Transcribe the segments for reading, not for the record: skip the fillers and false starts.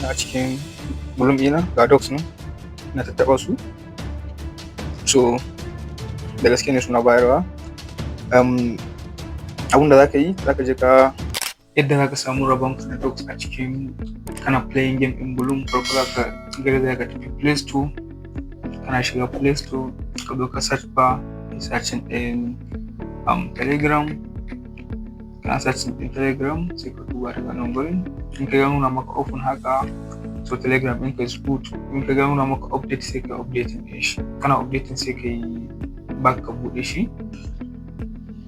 a cikin Blum ɗina, ga docs nan na tattaɓa su. So da gaske ne suna bayarwa. Abin da za ka yi, za ka je ka yadda za ka samu rabon ka na docs a cikin kana playing game in Blum. Farko za ka garzaya ka tafi Play Store, kana shiga Play Store ka zo ka search bar, ka searching ɗin Telegram, kana searching ɗin Telegram sai ka duba daga nan gurin. In ka ga nuna maka open haka, so Telegram ɗin ka is good. In ka ga nuna maka update sai ka updating ɗin shi, kana updating sai ka yi back ka buɗe shi.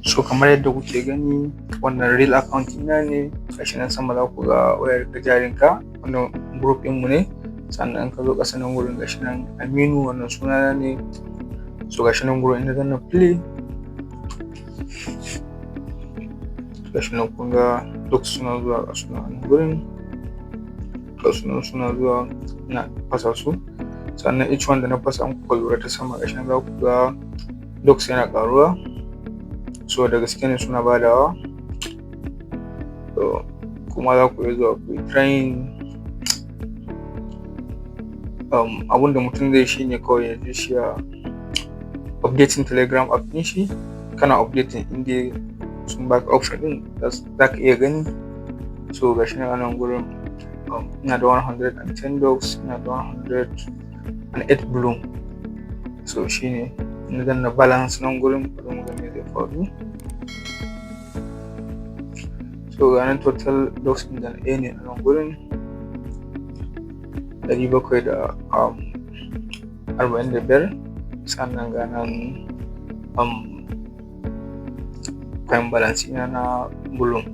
So kamar yadda kuke gani, wannan real account ɗina ne, gashi nan sama za ku ga wayar ka jarinka, wannan group ɗinmu ne. Sannan ka zo ƙasa nan gurin gashi nan Aminu, wannan sunana ne. So gashi nan gurin inda zan na play, gashi nan kun ga duk suna zuwa ga suna nan gurin, ga suna zuwa na fasa su. Sannan each one da na fasa an kuka lura ta sama gashi nan za ku ga docs yana ƙaruwa. So da gaske ne suna badawa. So kuma za ku iya zuwa ku yi trying. Abin da mutum zai shi ne kawai ya je shi ya updating Telegram app ɗin shi, kana updating inda sun baka option ɗin za ka iya gani. So gashi nan a nan gurin ina da 110 docs, ina da 108 Blum. So shine ina danna balance nan gurin bari mu ga me zai faru. So ga nan total docs ɗin da na ne a nan gurin 745. Sannan ga nan time balance ina na Blum.